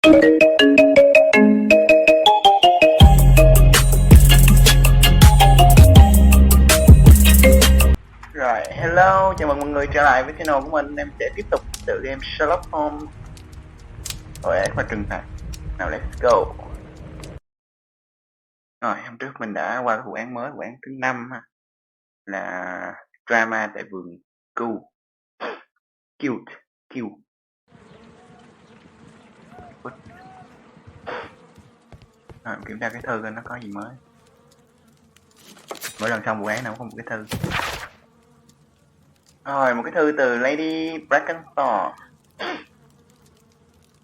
Rồi, hello, chào mừng mọi người trở lại với channel của mình. Em sẽ tiếp tục tựa game Sherlock Holmes, tội ác và trừng phạt. Nào, let's go. Rồi, hôm trước mình đã qua cái vụ án mới, vụ án thứ 5 là drama tại vườn Cùng. Cute. Rồi, kiểm tra cái thư coi nó có gì mới. Mỗi lần xong vụ án nào cũng có một cái thư. Rồi, một cái thư từ Lady Brackenstone.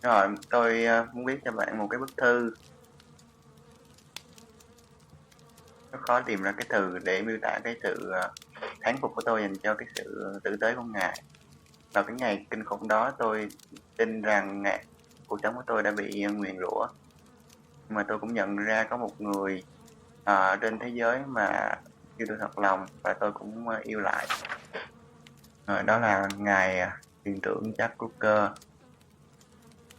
Rồi, tôi muốn viết cho bạn một cái bức thư. Rất khó tìm ra cái từ để miêu tả cái sự thán phục của tôi dành cho cái sự tử tế của ngài. Vào cái ngày kinh khủng đó, tôi tin rằng cuộc sống của tôi đã bị nguyền rủa. Nhưng mà tôi cũng nhận ra có một người trên thế giới mà yêu tôi thật lòng và tôi cũng yêu lại. Đó là ngài thuyền trưởng Jack Crooker.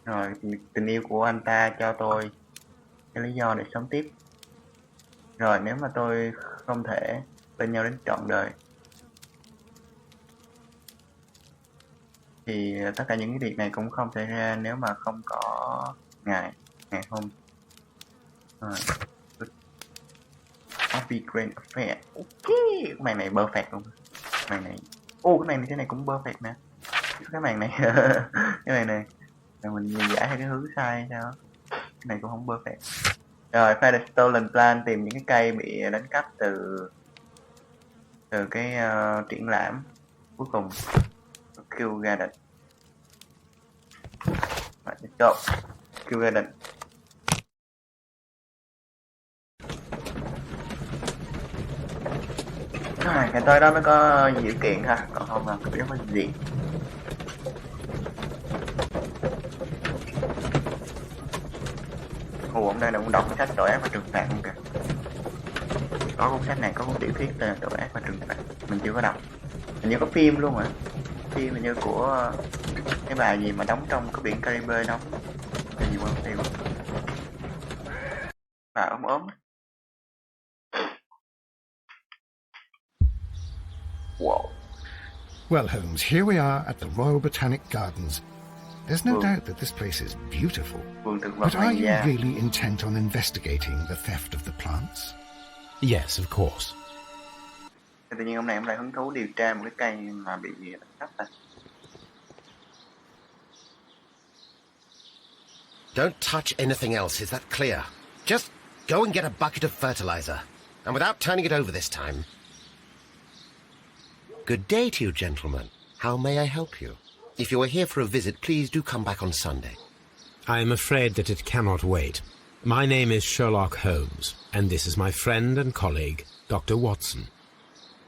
Rồi, tình yêu của anh ta cho tôi cái lý do để sống tiếp. Rồi, nếu mà tôi không thể bên nhau đến trọn đời thì tất cả những cái việc này cũng không xảy ra nếu mà không có ngày hôm. Happy Grand Affair. Ok, cái màn này perfect luôn. Màn này, cái này cũng perfect nè. Cái màn này cái màn này mình nhìn giải theo cái hướng sai hay sao. Cái này cũng không perfect. Rồi, Find the Stolen Plant, tìm những cái cây bị đánh cắp từ cái triển lãm. Cuối cùng Kill Garden. Rồi, let's go. Kill Garden. Cái tới đó mới có dữ kiện ha, còn không là không có gì. Ông đây là cũng đọc cái sách tội ác và trừng phạt luôn kìa. Có cuốn sách này, có cuốn tiểu thuyết tên là tội ác và trừng phạt, mình chưa có đọc. Hình như có phim luôn hả? Phim hình như của cái bà gì mà đóng trong cái biển Caribe đóng. Cái gì quên tiêu. Bà ốm. Wow. Well, Holmes, here we are at the Royal Botanic Gardens. There's no doubt that this place is beautiful. But are you really intent on investigating the theft of the plants? Yes, of course. Tự nhiên hôm nay em lại hứng thú điều tra một cái cây mà bị đánh cắp à. Don't touch anything else, is that clear? Just go and get a bucket of fertilizer. And without turning it over this time. Good day to you, gentlemen. How may I help you? If you are here for a visit, please do come back on Sunday. I am afraid that it cannot wait. My name is Sherlock Holmes, and this is my friend and colleague, Dr. Watson.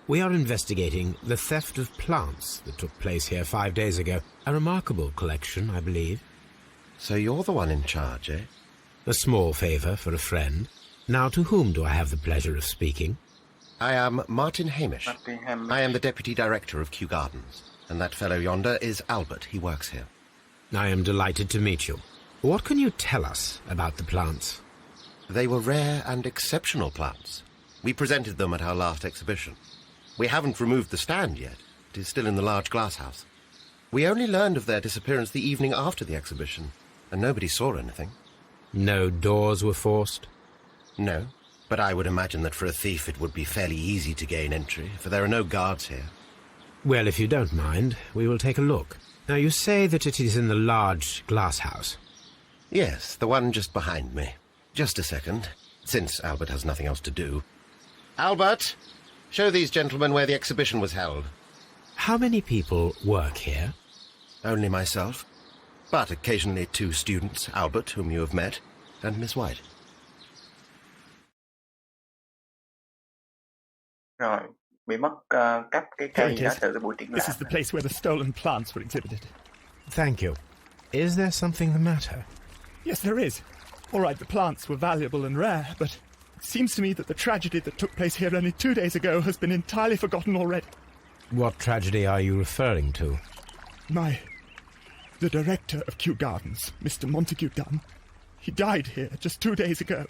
We are investigating the theft of plants that took place here 5 days ago. A remarkable collection, I believe. So you're the one in charge, eh? A small favour for a friend. Now, to whom do I have the pleasure of speaking? I am Martin Hamish. I am the Deputy Director of Kew Gardens. And that fellow yonder is Albert. He works here. I am delighted to meet you. What can you tell us about the plants? They were rare and exceptional plants. We presented them at our last exhibition. We haven't removed the stand yet. It is still in the large glass house. We only learned of their disappearance the evening after the exhibition, and nobody saw anything. No doors were forced? No, but I would imagine that for a thief it would be fairly easy to gain entry, for there are no guards here. Well, if you don't mind, we will take a look. Now, you say that it is in the large glass house. Yes, the one just behind me. Just a second, since Albert has nothing else to do. Albert, show these gentlemen where the exhibition was held. How many people work here? Only myself, but occasionally 2 students, Albert, whom you have met, and Miss White. Rồi, bị mất cắp cái cây đó từ cái buổi triển lãm. This is the place where the stolen plants were exhibited. Thank you. Is there something the matter? Yes, there is. All right, the plants were valuable and rare, but it seems to me that the tragedy that took place here only 2 days ago has been entirely forgotten already. What tragedy are you referring to? My The director of Kew Gardens, Mr. Montague Dunn. He died here just 2 days ago.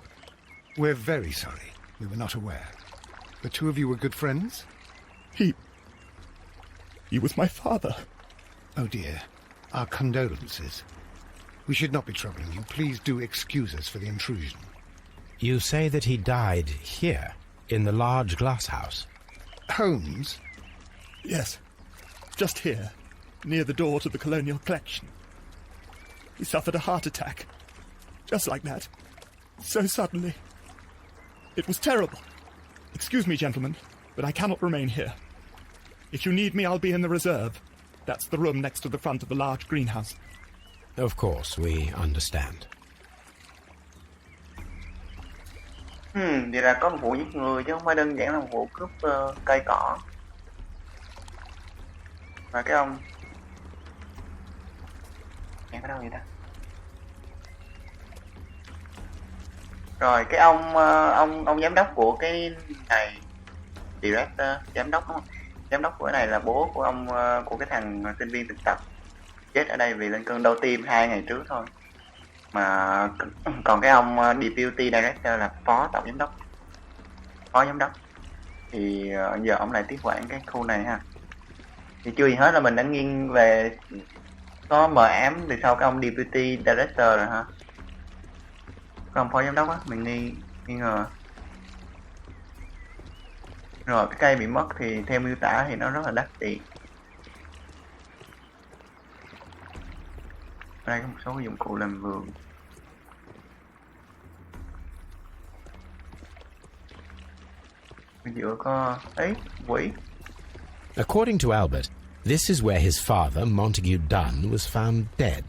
We're very sorry. We were not aware. The two of you were good friends? He was my father. Oh dear. Our condolences. We should not be troubling you. Please do excuse us for the intrusion. You say that he died here, in the large glass house? Holmes? Yes. Just here, near the door to the colonial collection. He suffered a heart attack. Just like that. So suddenly. It was terrible. Excuse me, gentlemen, but I cannot remain here. If you need me, I'll be in the reserve. That's the room next to the front of the large greenhouse. Of course, we understand. Vậy là có một vụ giết người chứ không phải đơn giản là một vụ cướp cây cỏ. Và cái ông em ở đâu vậy ta? Rồi cái ông giám đốc của cái này, director, giám đốc đúng không? Giám đốc của cái này là bố của ông, của cái thằng sinh viên thực tập chết ở đây vì lên cơn đau tim 2 ngày trước thôi. Mà còn cái ông deputy director là phó tổng giám đốc, phó giám đốc, thì giờ ông lại tiếp quản cái khu này ha. Thì chưa gì hết là mình đã nghiêng về có mờ ám từ sau cái ông deputy director rồi ha. Cái ông phó giám đốc á, mình nghi ngờ. Rồi cái cây bị mất thì theo miêu tả thì nó rất là đắt tiền. Đây có một số dụng cụ làm vườn. Bên giữa có quỷ. According to Albert, this is where his father, Montague Dunn, was found dead.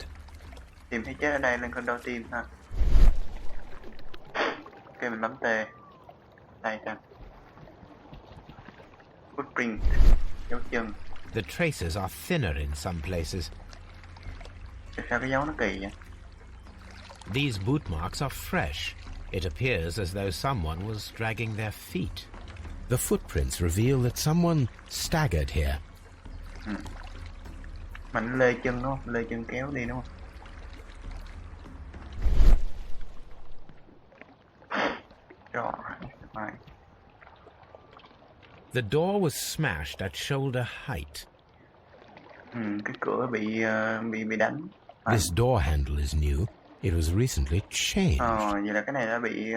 Tìm thấy chết ở đây lên cơn đau tim ha. Ok, mình bấm T. Đây ta. Footprint, dấu chân. The traces are thinner in some places. Sao cái dấu nó kỳ vậy? These boot marks are fresh. It appears as though someone was dragging their feet. The footprints reveal that someone staggered here. Mình lê chân đúng không? Lê chân kéo đi đúng không? Rồi. The door was smashed at shoulder height. Cái cửa bị đánh. This door handle is new. It was recently changed. Vậy là cái này đã bị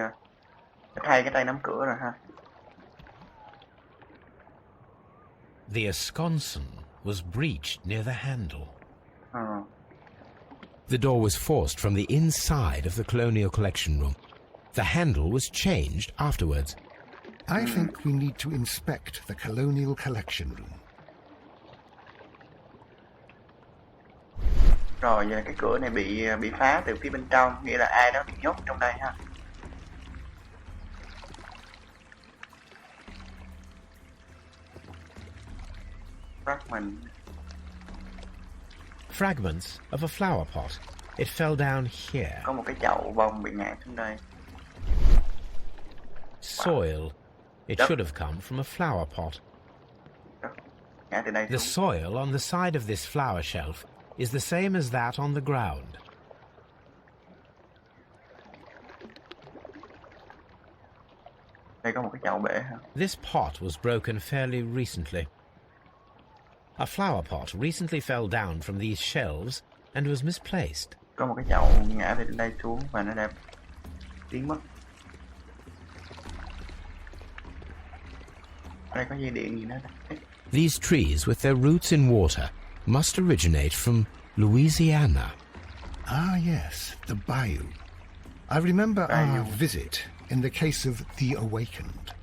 thay cái tay nắm cửa rồi ha. The esconson was breached near the handle. The door was forced from the inside of the colonial collection room. The handle was changed afterwards. I think we need to inspect the colonial collection room. Rồi giờ cái cửa này bị phá từ phía bên trong, nghĩa là ai đó bị nhốt trong đây ha. Fragments of a flower pot. It fell down here. Có một cái chậu bông bị ngã xuống đây. Soil. It should have come from a flower pot. Ngã từ đây The xuống. soil on the side of this flower shelf is the same as that on the ground. Đây có một cái chậu bể ha. This pot was broken fairly recently. A flower pot recently fell down from these shelves and was misplaced. Có một cái chậu ngã từ đây xuống và nó đã biến mất. Đây có dây điện gì nữa đây? These trees with their roots in water must originate from Louisiana. Ah, yes, the bayou. I remember our visit in the case of the Awakened.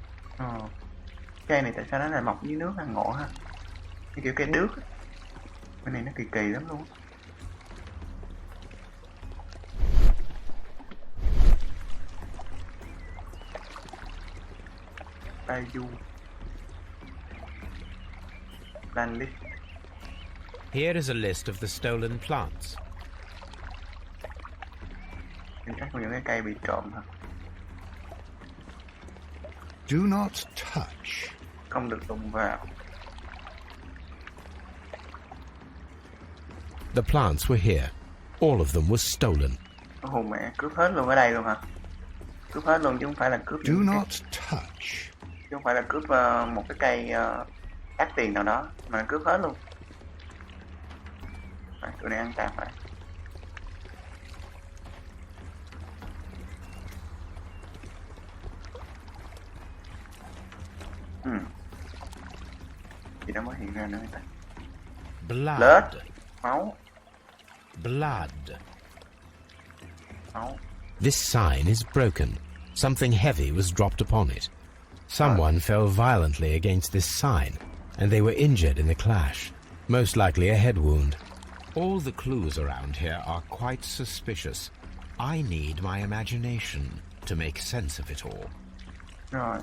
Cây này tại sao nó lại mọc dưới nước ăn ngộ ha? Như kiểu cây đước. Cái này nó kỳ kỳ lắm luôn. Bayou. Plan list. Here is a list of the stolen plants. Danh sách của những cái cây bị trộm hả? Do not touch. Không được đụng vào. The plants were here. All of them were stolen. Hồn mẹ, cướp hết luôn ở đây luôn hả? Cướp hết luôn chứ không phải là cướp. Do not touch. Chứ không phải là cướp một cái cây đắt tiền nào đó, mà cướp hết luôn. Phải, tụi này ăn tạp phải. Gì đó mới hiện ra nữa ta. Blood. Blood. Máu. Blood. Máu. This sign is broken. Something heavy was dropped upon it. Someone fell violently against this sign, and they were injured in the clash, most likely a head wound. All the clues around here are quite suspicious. I need my imagination to make sense of it all. Rồi.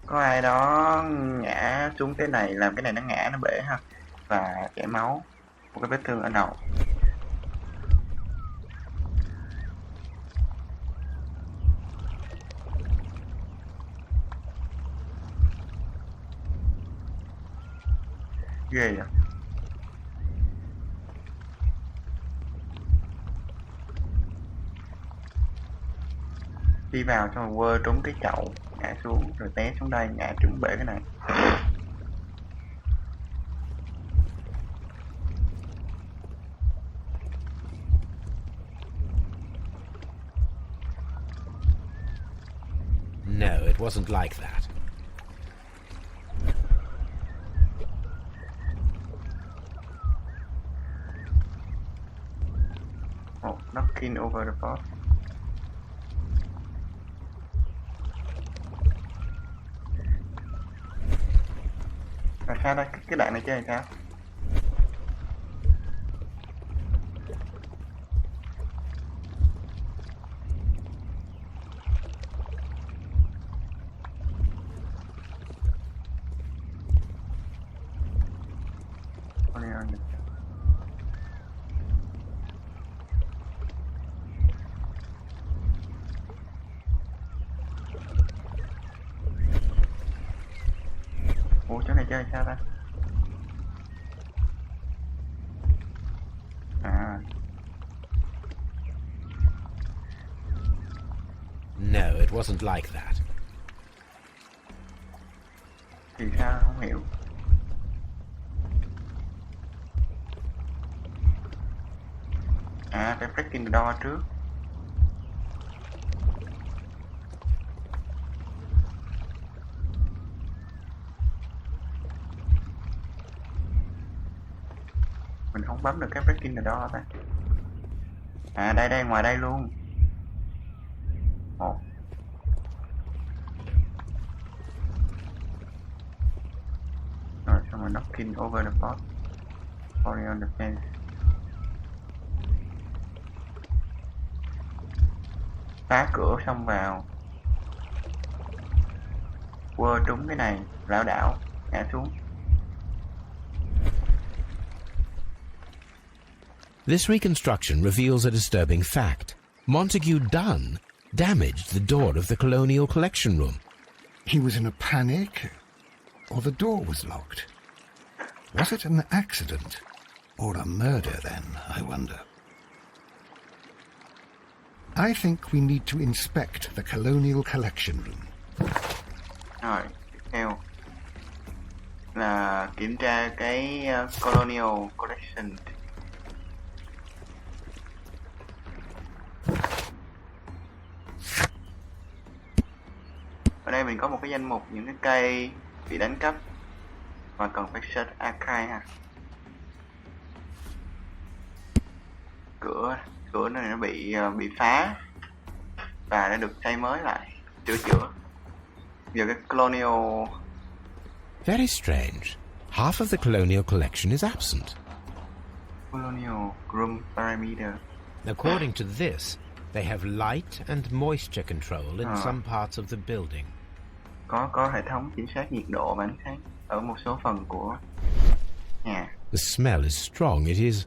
Có ai đó ngã xuống cái này, làm cái này nó ngã, nó bể ha. Và chảy máu. Một cái vết thương ở đầu. Ghê vậy. Đi vào xong rồi quơ trúng cái chậu, ngã xuống rồi té xuống đây, ngã trúng bể cái này. No, it wasn't like that. Oh, knocking over the pot. Rồi sao đây? Cái đoạn này chơi sao? Ủa chỗ này chơi sao ta? À. No, it wasn't like that. Thì sao không hiểu. À, phải breaking the door trước. Mình không bấm được cái breaking the door ta. À đây đây, ngoài đây luôn. Một. Rồi xong rồi knocking over the pot. Falling on the fence. Phá cửa xong vào. Quơ trúng cái này, lảo đảo, ngã xuống. This reconstruction reveals a disturbing fact. Montague Dunn damaged the door of the Colonial Collection Room. He was in a panic, or the door was locked. Was it an accident, or a murder then, I wonder? I think we need to inspect the Colonial Collection Room. Rồi, tiếp theo là kiểm tra cái Colonial Collection. Ở đây mình có một cái danh mục những cái cây bị đánh cắp và cần phải search archive ha. Cửa này nó bị phá và đã được xây mới lại, sửa chữa. Giờ cái Colonial. Very strange. Half of the Colonial Collection is absent. Colonial Room Parameter. According to this, they have light and moisture control in some parts of the building. Có hệ thống kiểm soát nhiệt độ và ánh sáng ở một số phần của nhà. The smell is strong. It is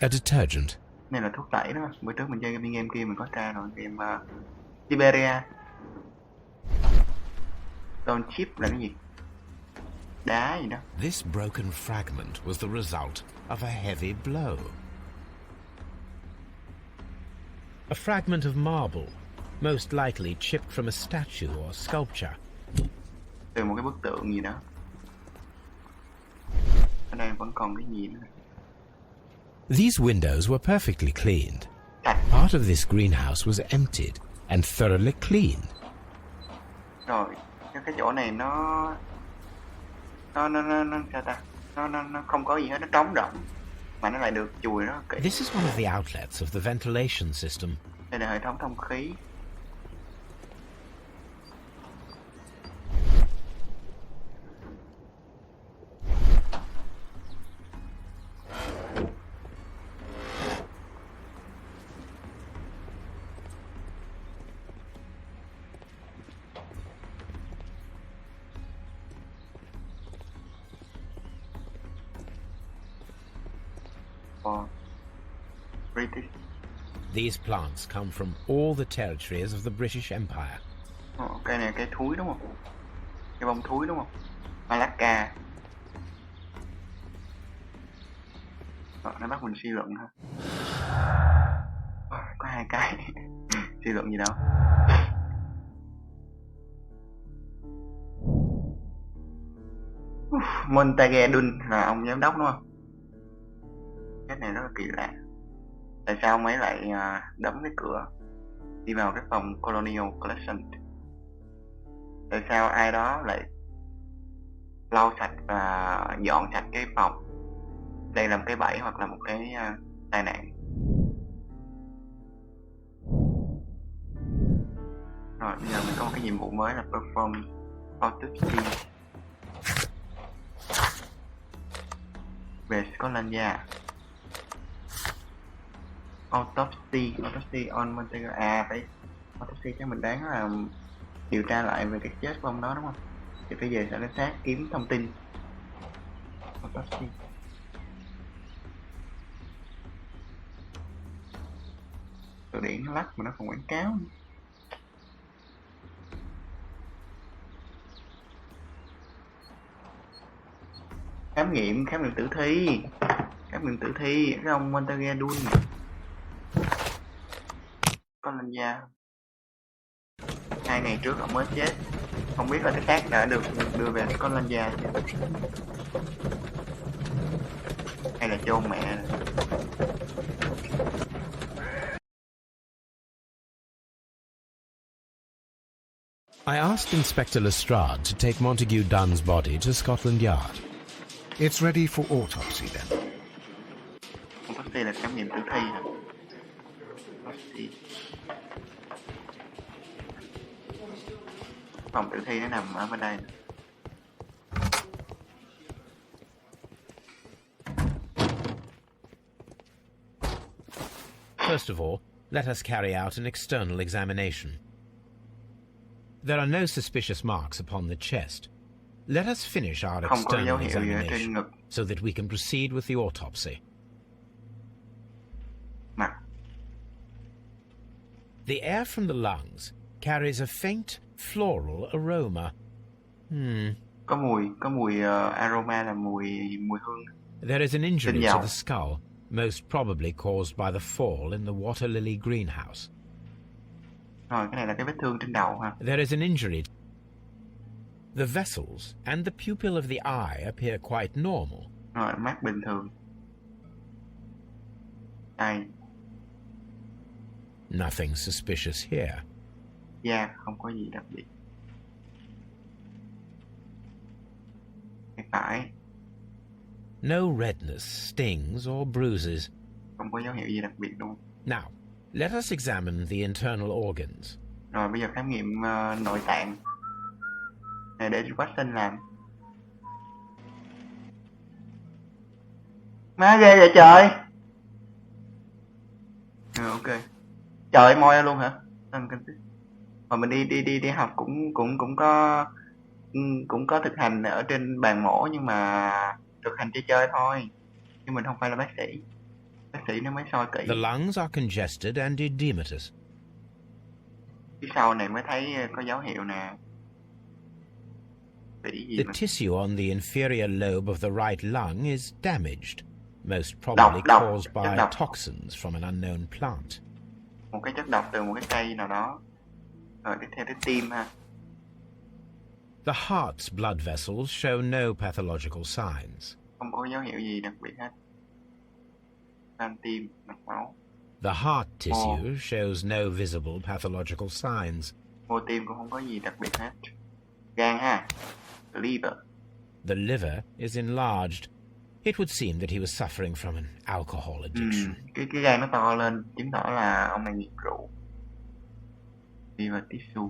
a detergent. Này là thuốc tẩy đó. Bữa trước mình chơi game kia mình có tra rồi, game Siberia. Stone chip là cái gì? Đá gì đó. This broken fragment was the result of a heavy blow. A fragment of marble, most likely chipped from a statue or sculpture. Từ một cái bức tượng gì đó. Ở đây vẫn còn cái gì nữa. These windows were perfectly cleaned. Part of this greenhouse was emptied and thoroughly cleaned. Rồi, cái chỗ này nó sao ta? Nó không có gì hết, nó trống rỗng mà nó lại được chùi rất kỹ. This is one of the outlets of the ventilation system. Đây là hệ thống thông khí. British. These plants come from all the territories of the British Empire. Cây này cây thúi đúng không? Cây bông thúi đúng không? Alaska. Nó bắt mình suy luận ha. Có 2 cái. Suy luận gì đâu. Montague là ông giám đốc đúng không? Cái này rất là kỳ lạ. Tại sao ông ấy lại đóng cái cửa đi vào cái phòng Colonial Collection? Tại sao ai đó lại lau sạch và dọn sạch cái phòng? Đây là một cái bẫy hoặc là một cái tai nạn. Rồi bây giờ mình có một cái nhiệm vụ mới là perform autopsy về Scotland Yard. Autopsy on Montague. Phải autopsy cho mình đáng là điều tra lại về cái chết của ông đó đúng không? Thì phải về sở cảnh sát kiếm thông tin. Autopsy. Từ điển nó lắc mà nó còn quảng cáo nữa. Khám nghiệm tử thi. Cái ông Montague có lên da 2 ngày trước ông mới chết, không biết là cái xác đã được đưa về Scotland Yard hay là chôn mẹ. I asked Inspector Lestrade to take Montague Dunn's body to Scotland Yard. It's ready for autopsy then. Autopsy là khám nghiệm tử thi hả? Autopsy. Phòng tử thi nó nằm ở bên đây. First of all, let us carry out an external examination. There are no suspicious marks upon the chest. Let us finish our external examination so that we can proceed with the autopsy. The air from the lungs carries a faint floral aroma. Có mùi aroma là mùi hương. There is an injury to the skull, most probably caused by the fall in the water lily greenhouse. Rồi, cái này là cái vết thương trên đầu ha. There is an injury. The vessels and the pupil of the eye appear quite normal. Rồi, mắt bình thường. Đây. Nothing suspicious here. Da không có gì đặc biệt. Cái phải. No redness, stings or bruises. Không có dấu hiệu gì đặc biệt đúng không? Now, let us examine the internal organs. Rồi bây giờ khám nghiệm nội tạng. Này để Watson làm. Má ghê vậy trời. Ok. Trời moi ra luôn hả? Mà mình đi học cũng có thực hành ở trên bàn mổ, nhưng mà thực hành chơi thôi. Nhưng mình không phải là bác sĩ. Bác sĩ nó mới soi kỹ. The lungs are congested and edematous. Phía sau này mới thấy có dấu hiệu nè. The tissue on the inferior lobe of the right lung is damaged. most probably Độc, caused chất by độc. toxins from an unknown plant. Một cái chất độc từ một cái cây nào đó. Rồi tiếp theo tới tim ha. The heart's blood vessels show no pathological signs. Không có dấu hiệu gì đặc biệt hết. Van tim, mạch máu. The heart tissue shows no visible pathological signs. Mô tim cũng không có gì đặc biệt hết. Gan ha. Liver. The liver is enlarged. It would seem that he was suffering from an alcohol addiction. Cái gan nó to lên, chứng tỏ là ông này nghiện rượu. Liver tissue.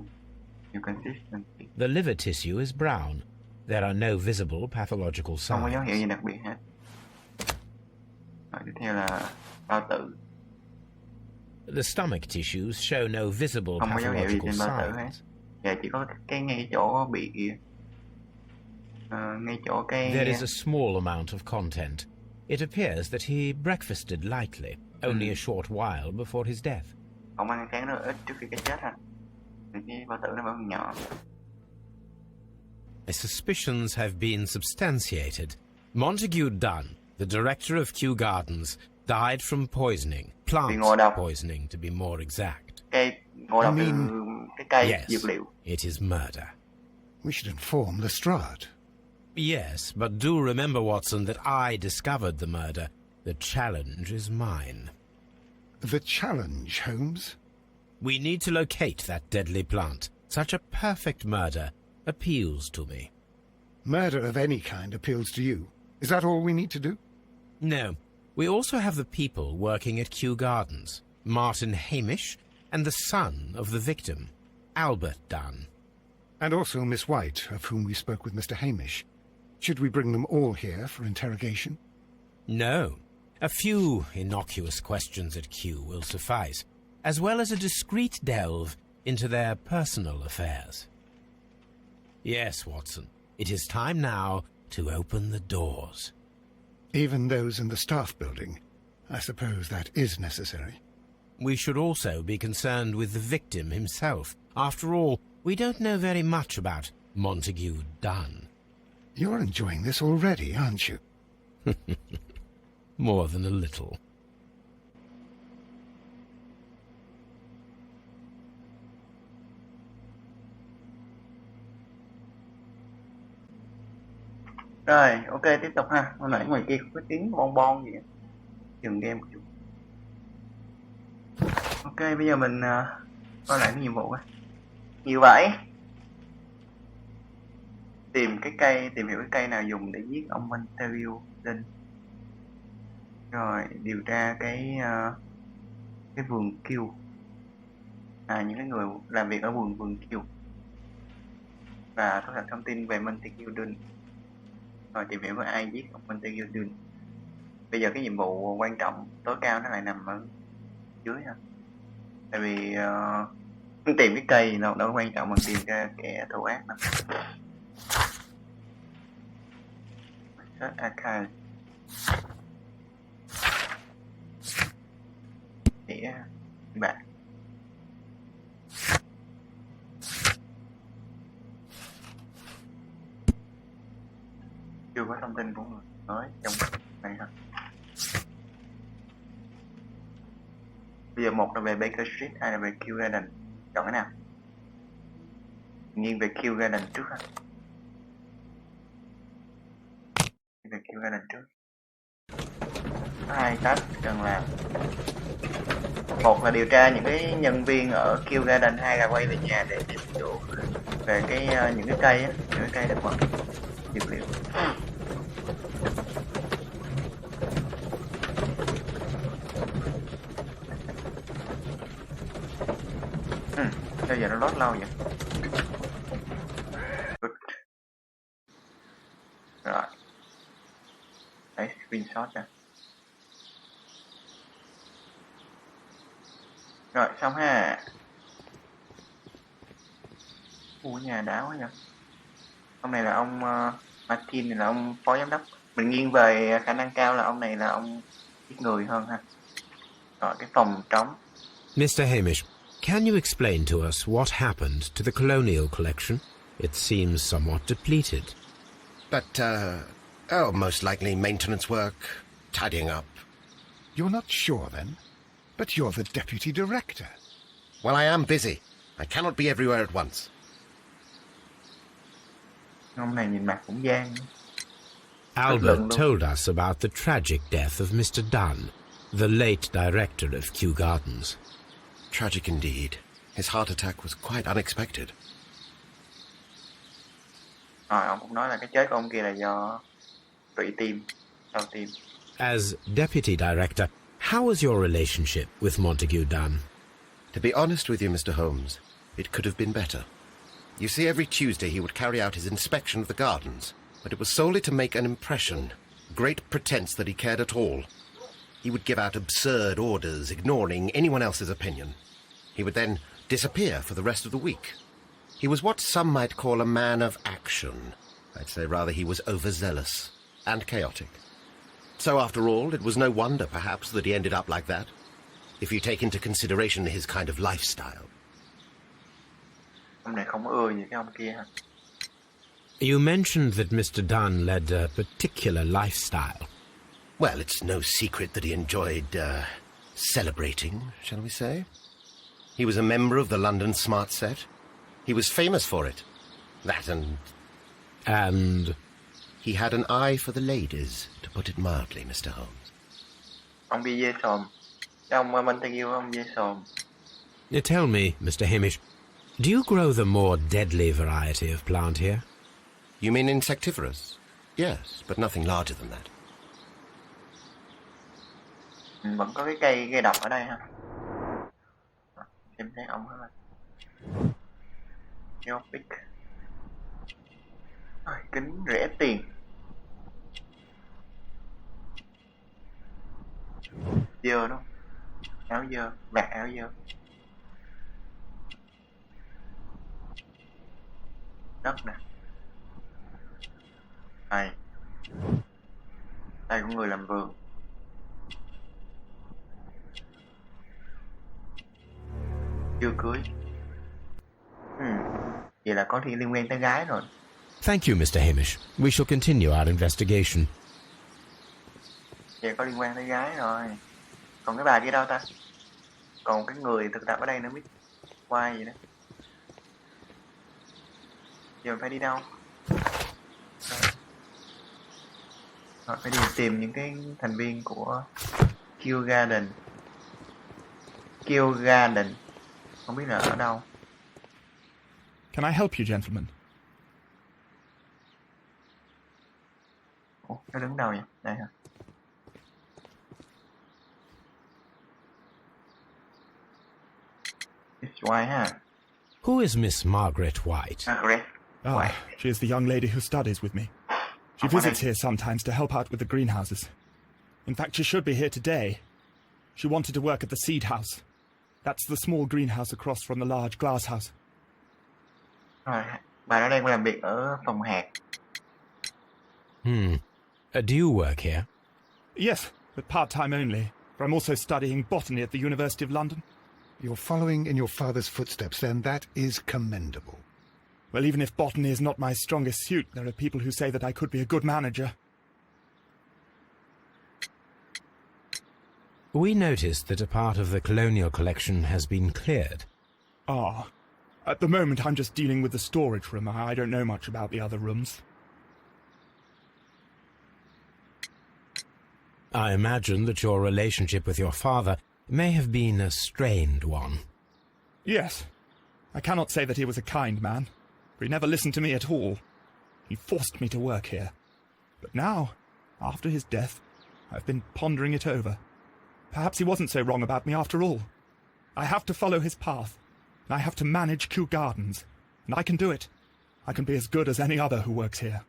Nhiều consistency. The liver tissue is brown. There are no visible pathological Không có dấu hiệu signs. gì đặc biệt hết. Rồi tiếp theo là bao tử. The stomach tissues show no visible Không có dấu hiệu gì pathological trên bao tử hết. signs. Dạ chỉ có cái ngay chỗ bị ngay chỗ cái There is a small amount of content. It appears that he breakfasted lightly, only a short while before his death. ông ăn sáng rất là ít trước khi cái chết ha. Thì cái bao tử nó vẫn nhỏ. My suspicions have been substantiated. Montague Dunn, the director of Kew Gardens, died from poisoning, plant ngộ độc. poisoning to be more exact. Cái ngộ độc I từ mean- cái cây Yes, dược liệu. it is murder. We should inform Lestrade. Yes, but do remember, Watson, that I discovered the murder. The challenge is mine. The challenge, Holmes. We need to locate that deadly plant. Such a perfect murder appeals to me. Murder of any kind appeals to you. Is that all we need to do? No, we also have the people working at Kew Gardens. Martin Hamish and the son of the victim, Albert Dunn. And also Miss White, of whom we spoke with Mr. Hamish. Should we bring them all here for interrogation? No, a few innocuous questions at Kew will suffice, as well as a discreet delve into their personal affairs. Yes, Watson, it is time now to open the doors. Even those in the staff building. I suppose that is necessary. We should also be concerned with the victim himself. After all, we don't know very much about Montague Dunn. You're enjoying this already, aren't you? More than a little. Rồi, ok, tiếp tục ha. Hồi nãy ngoài kia có cái tiếng bon bon gì á. Dừng game một chút. Ok, bây giờ mình coi lại cái nhiệm vụ á. Như vậy, tìm hiểu cái cây nào dùng để giết ông Montague Dunn. Rồi, điều tra cái vườn Kew. Những cái người làm việc ở vườn Kew. Và thu thập thông tin về Montague Dunn. Rồi tìm hiểu có ai giết ông Montague Dunn. Bây giờ cái nhiệm vụ quan trọng tối cao nó lại nằm ở dưới ha. Tại vì tìm cái cây đâu đâu quan trọng bằng tìm ra kẻ thủ ác đâu. Search archive. Để bạn chưa có thông tin của người mới trong này ha. Bây giờ một là về Baker Street, hai là về Kew Garden. Chọn cái nào? Nghiêng về Kew Garden trước ha. Về Kew Garden trước. Có hai task cần làm. Một là điều tra những cái nhân viên ở Kew Garden, hai là quay về nhà để tìm hiểu về những cái cây á, những cái cây thực vật dược liệu. Sao giờ nó load lâu vậy? Good. Rồi. Đấy, screenshot ra. Rồi, xong ha. Nhà đá quá vậy. Ông này là ông Martin, này là ông phó giám đốc. Mình nghiêng về khả năng cao là ông này là ông giết người hơn ha. Rồi, cái phòng trống. Mr. Hamish, can you explain to us what happened to the colonial collection? It seems somewhat depleted. But, most likely maintenance work, tidying up. You're not sure, then? But you're the deputy director. Well, I am busy. I cannot be everywhere at once. Ông này nhìn mặt cũng gian. Albert told us about the tragic death of Mr. Dunn, the late director of Kew Gardens. Tragic indeed. His heart attack was quite unexpected. Ông cũng nói là cái chết của ông kia là do tụy tim, đau tim. As deputy director, how was your relationship with Montague Dunn? To be honest with you, Mr. Holmes, it could have been better. You see, every Tuesday he would carry out his inspection of the gardens, but it was solely to make an impression, great pretense that he cared at all. He would give out absurd orders, ignoring anyone else's opinion. He would then disappear for the rest of the week. He was what some might call a man of action. I'd say rather he was overzealous and chaotic. So after all, it was no wonder, perhaps, that he ended up like that, if you take into consideration his kind of lifestyle. Ông này không ưa gì cái ông kia hả? You mentioned that Mr. Dunn led a particular lifestyle. Well, it's no secret that he enjoyed, celebrating, shall we say? He was a member of the London Smart Set. He was famous for it. That and... And... He had an eye for the ladies, to put it mildly, Mr. Holmes. Ông bị dê sòm. Ông Montague, ông dê sòm. Tell me, Mr. Hamish, do you grow the more deadly variety of plant here? You mean insectivorous? Yes, but nothing larger than that. Vẫn có cái cây độc ở đây ha. Xem thấy ông hết rồi. Topic. Kính rẻ tiền. Dơ đúng không? Áo dơ, vạt áo dơ. Đất nè. Đây. Đây của người làm vườn. Chưa cưới. Vậy là có liên quan tới gái rồi. Thank you, Mr. Hamish. We shall continue our investigation. Vậy có liên quan tới gái rồi. Còn cái bà kia đâu ta? Còn cái người thực tập ở đây nữa biết quay gì đó. Giờ phải đi đâu? Rồi phải đi tìm những cái thành viên của Kew Garden. Kew Garden. Không biết là ở đâu. Can I help you, gentlemen? Ủa, nó đứng đâu vậy? Đây hả? Miss White ha? Who is Miss Margaret White? Margaret White. She is the young lady who studies with me. She visits here sometimes to help out with the greenhouses. In fact, she should be here today. She wanted to work at the seed house. That's the small greenhouse across from the large glass house. Rồi, bà đã đang làm việc ở phòng hạt. Do you work here? Yes, but part-time only. For I'm also studying botany at the University of London. You're following in your father's footsteps, then. That is commendable. Well, even if botany is not my strongest suit, there are people who say that I could be a good manager. We noticed that a part of the colonial collection has been cleared. Ah. At the moment, I'm just dealing with the storage room. I don't know much about the other rooms. I imagine that your relationship with your father may have been a strained one. Yes. I cannot say that he was a kind man, for he never listened to me at all. He forced me to work here. But now, after his death, I've been pondering it over. Perhaps he wasn't so wrong about me after all. I have to follow his path, and I have to manage Kew Gardens, and I can do it. I can be as good as any other who works here.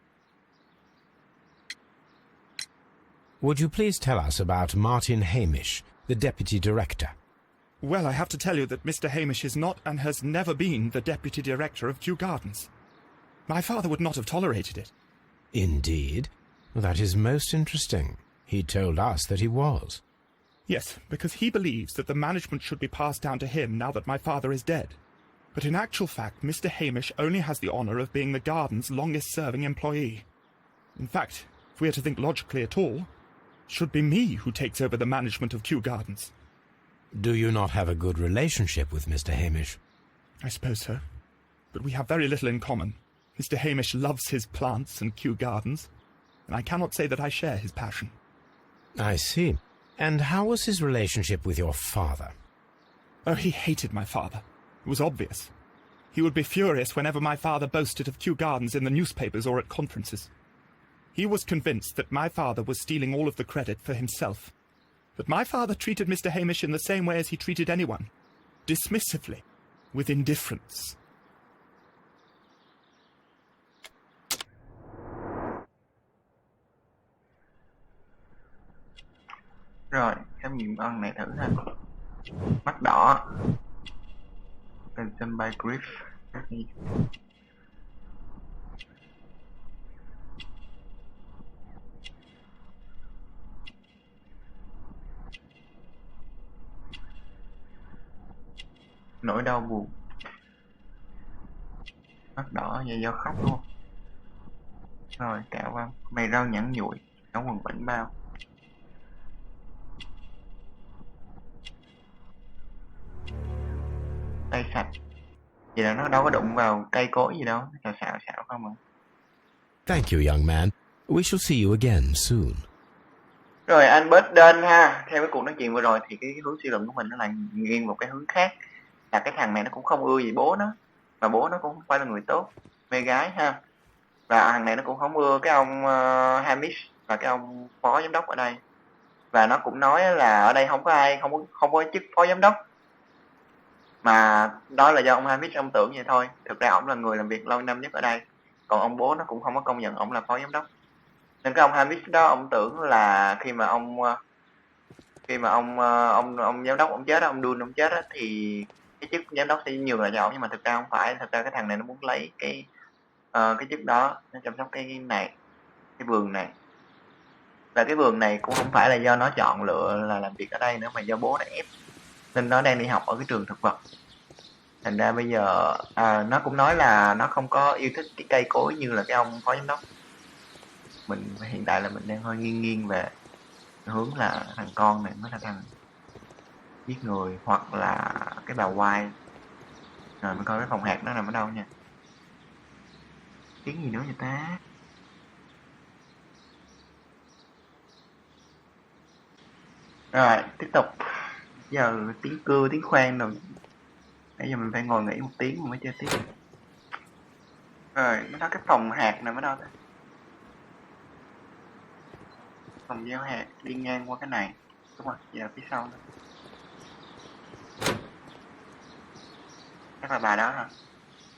Would you please tell us about Martin Hamish, the Deputy Director? Well, I have to tell you that Mr. Hamish is not and has never been the Deputy Director of Kew Gardens. My father would not have tolerated it. Indeed? That is most interesting. He told us that he was. Yes, because he believes that the management should be passed down to him now that my father is dead. But in actual fact, Mr. Hamish only has the honour of being the garden's longest-serving employee. In fact, if we are to think logically at all, should be me who takes over the management of Kew Gardens. Do you not have a good relationship with Mr. Hamish? I suppose so. But we have very little in common. Mr. Hamish loves his plants and Kew Gardens, and I cannot say that I share his passion. I see. And how was his relationship with your father? Oh, he hated my father. It was obvious. He would be furious whenever my father boasted of Kew Gardens in the newspapers or at conferences. He was convinced that my father was stealing all of the credit for himself. But my father treated Mr. Hamish in the same way as he treated anyone, dismissively, with indifference. Rồi, khám nghiệm ân này thử ha. Mắt đỏ. Attention by grief. Nỗi đau buồn. Mắt đỏ vậy do khóc luôn. Rồi, cạo văn. Mày rau nhẵn nhụi. Áo quần bảnh bao. Tay sạch. Vậy là nó đâu có đụng vào cây cối gì đâu. Nó xạo không mà. Thank you, young man. We shall see you again soon. Rồi anh bớt đên ha. Theo cái cuộc nói chuyện vừa rồi thì cái hướng suy luận của mình nó lại nghiêng một cái hướng khác. Là cái thằng này nó cũng không ưa gì bố nó. Mà bố nó cũng không phải là người tốt. Mê gái ha. Và thằng này nó cũng không ưa cái ông Hamish và cái ông phó giám đốc ở đây. Và nó cũng nói là ở đây không có ai, không có chức phó giám đốc. Mà đó là do ông Hamish ông tưởng vậy thôi. Thực ra ổng là người làm việc lâu năm nhất ở đây. Còn ông bố nó cũng không có công nhận ổng là phó giám đốc. Nên cái ông Hamish đó ông tưởng là khi mà ông giám đốc ông chết đó, ông Dune ông chết đó, thì cái chức giám đốc sẽ nhường lại cho ổng, nhưng mà thực ra không phải. Thực ra cái thằng này nó muốn lấy cái chức đó, nó chăm sóc cái này, cái vườn này. Và cái vườn này cũng không phải là do nó chọn lựa là làm việc ở đây nữa, mà do bố nó ép. Nên nó đang đi học ở cái trường thực vật. Thành ra bây giờ nó cũng nói là nó không có yêu thích cái cây cối như là cái ông phó giám đốc. Mình hiện tại là mình đang hơi nghiêng về hướng là thằng con này mới là thằng giết người, hoặc là cái bà White. Rồi mình coi cái phòng hạt nó nằm ở đâu nha. Tiếng gì nữa vậy ta? Rồi tiếp tục. Giờ tiếng cưa, tiếng khoan rồi. Bây giờ mình phải ngồi nghỉ một tiếng mới chơi tiếp. Rồi, nó nói cái phòng hạt nằm ở đâu ta? Phòng gieo hạt đi ngang qua cái này. Đúng rồi, giờ phía sau đó. Chắc là bà đó hả?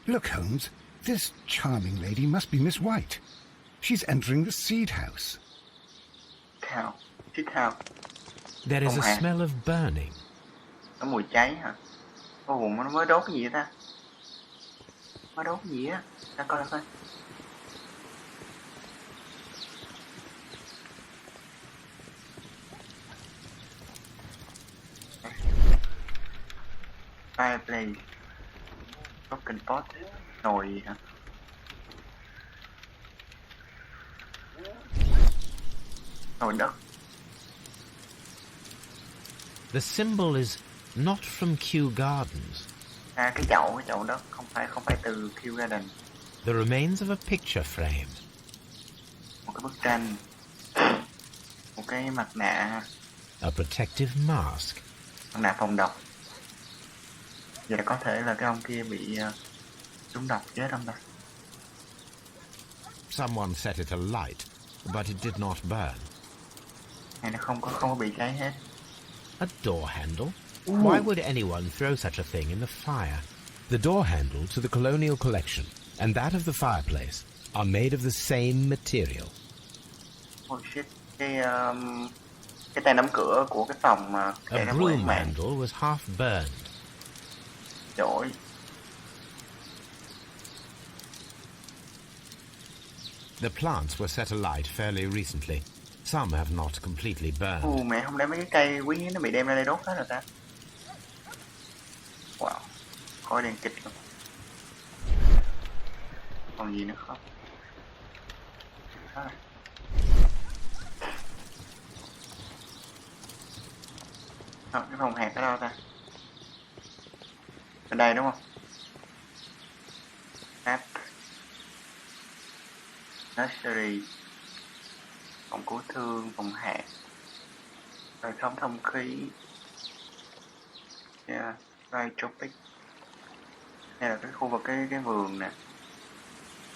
Look, Holmes, this charming lady must be Miss White. She's entering the seed house. Thảo, seed house. There is a smell of burning. Có mùi cháy hả? Ồ, nó mới đốt cái gì vậy ta? Mới đốt cái gì á? Ta coi coi. Fireplace. Broken pot. Nồi hả? Nồi đất. The symbol is not from Kew Gardens. Cái chậu đó không phải từ Kew Garden. The remains of a picture frame. Một cái bức tranh. Một cái mặt nạ. A protective mask. Mặt nạ phòng độc. Vậy là có thể là cái ông kia bị trúng độc chết không ta? Someone set it alight, but it did not burn. Hay nó không có bị cháy hết. A door handle? Why would anyone throw such a thing in the fire? The door handle to the colonial collection and that of the fireplace are made of the same material. Oh shit. Cái tay nắm cửa của cái phòng A broom handle was half burned. Trời. The plants were set alight fairly recently. Some have not completely burned. Mẹ, không lẽ mấy cái cây quý nó bị đem ra đây đốt hết rồi ta? Wow, khói đen kịch luôn. Còn gì nữa không? Cái phòng hẹp ở đâu ta? Bên đây đúng không? App Nursery, phòng cứu thương, phòng hẹp, rồi thống thông khí, right tropic. Đây là cái khu vực cái vườn nè.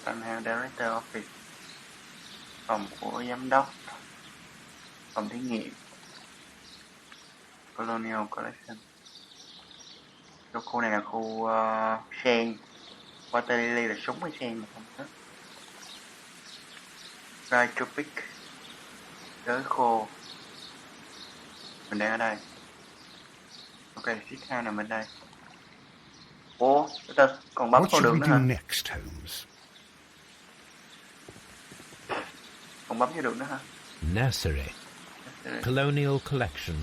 Townhouse Director Office, phòng của giám đốc, phòng thí nghiệm, Colonial Collection. Cái khu này là khu sen, Water Lily là súng hay sen mà không biết. Right tropic, đới khô. Mình đang ở đây. Ok, chiếc house nằm bên đây. Ủa, còn bấm vào đường nữa hả? Next, Holmes? Còn bấm vào đường nữa hả? Nursery. Colonial Collection.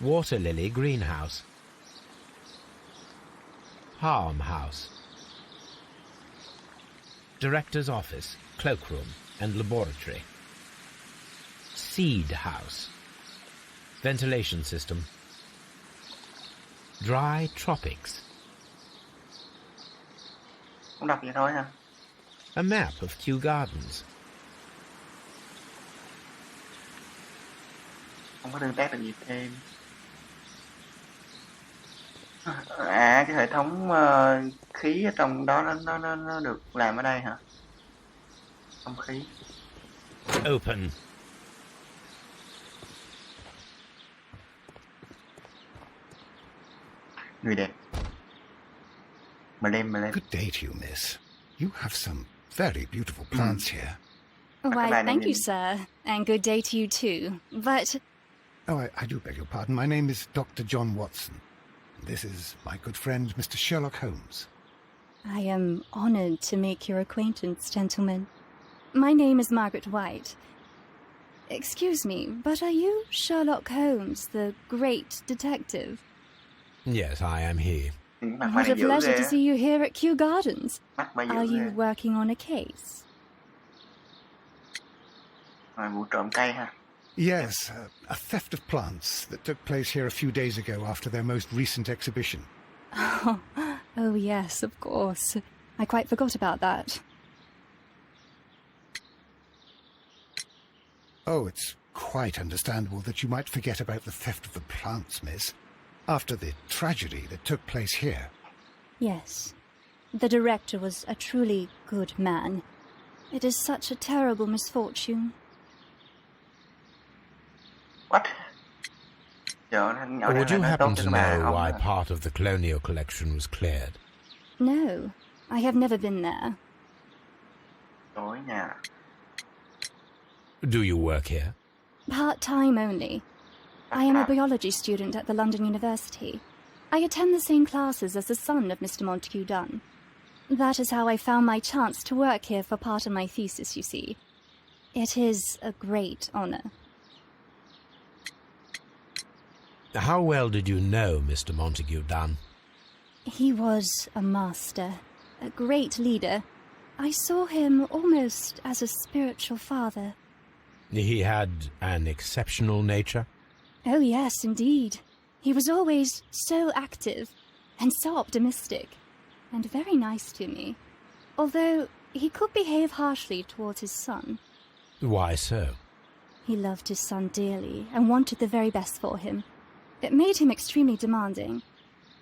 Water Lily Greenhouse. Farmhouse. Director's Office, Cloakroom and Laboratory. Seed House. Ventilation System. Dry Tropics. Không đọc vậy thôi hả? A map of Kew Gardens. Không có tương tác được gì thêm. À, cái hệ thống khí ở trong đó nó được làm ở đây hả? Không khí. Open. Người đẹp. Mà lên. Good day to you, miss. You have some very beautiful plants here. Why, thank you, sir. And good day to you too. But... Oh, I do beg your pardon. My name is Dr. John Watson. This is my good friend, Mr. Sherlock Holmes. I am honoured to make your acquaintance, gentlemen. My name is Margaret White. Excuse me, but are you Sherlock Holmes, the great detective? Yes, I am he. What a pleasure to see you here at Kew Gardens. Are you working on a case? Vụ trộm cây ha. Yes, a theft of plants that took place here a few days ago after their most recent exhibition. Oh yes, of course. I quite forgot about that. Oh, it's quite understandable that you might forget about the theft of the plants, miss, after the tragedy that took place here. Yes. The director was a truly good man. It is such a terrible misfortune. What? Would you happen to know why part of the colonial collection was cleared? No, I have never been there. Tối nhà. Do you work here? Part-time only. I am a biology student at the London University. I attend the same classes as the son of Mr. Montague Dunn. That is how I found my chance to work here for part of my thesis, you see. It is a great honour. How well did you know Mr. Montague Dunn? He was a master, a great leader. I saw him almost as a spiritual father. He had an exceptional nature? Oh yes, indeed. He was always so active and so optimistic and very nice to me, although he could behave harshly towards his son. Why so? He loved his son dearly and wanted the very best for him. It made him extremely demanding.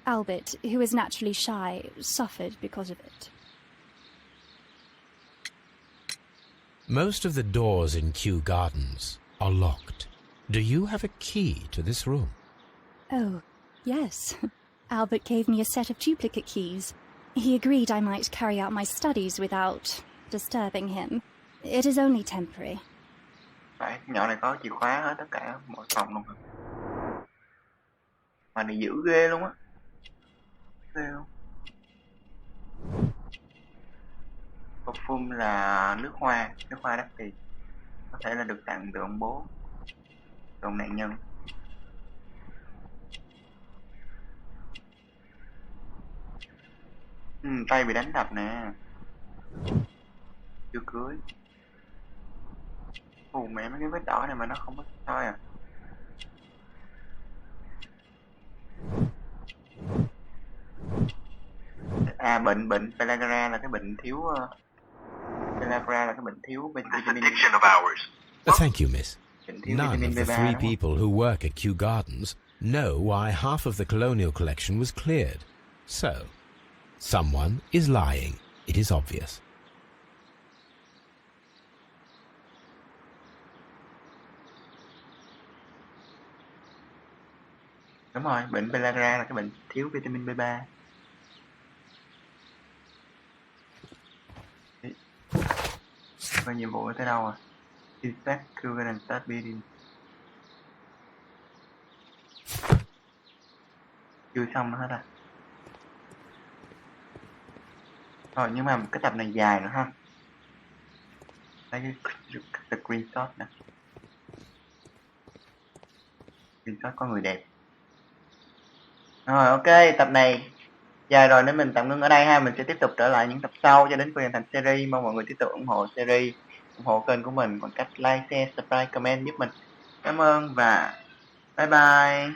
Albert, who is naturally shy, suffered because of it. Most of the doors in Kew Gardens are locked. Do you have a key to this room? Oh, yes. Albert gave me a set of duplicate keys. He agreed I might carry out my studies without disturbing him. It is only temporary. Phải, nhỏ này có chìa khóa hết tất cả mọi phòng luôn. Mà này dữ ghê luôn á. Ghê luôn. Perfume là nước hoa đắt tiền. Có thể là được tặng từ ông bố, từ ông nạn nhân. Tay bị đánh đập nè. Chưa cưới. Mẹ mấy cái vết đỏ này mà nó không có thôi à. bệnh pellagra là cái bệnh thiếu pellagra là cái bệnh thiếu vitamin. Thank you, miss. None of the three people who work at Kew Gardens know why half of the colonial collection was cleared. So, someone is lying. It is obvious. Đúng rồi, bệnh pellagra là cái bệnh thiếu vitamin B3. Và nhiệm vụ tới đâu à? Inspect Cougar and start building. Chưa xong nữa hết à? Rồi, nhưng mà cái tập này dài nữa ha. Lấy cái screenshot nè. Screenshot có người đẹp. Rồi, ok, tập này dài rồi nên mình tạm ngưng ở đây ha. Mình sẽ tiếp tục trở lại những tập sau cho đến khi hoàn thành series. Mong mọi người tiếp tục ủng hộ series, ủng hộ kênh của mình bằng cách like, share, subscribe, comment giúp mình. Cảm ơn và bye bye.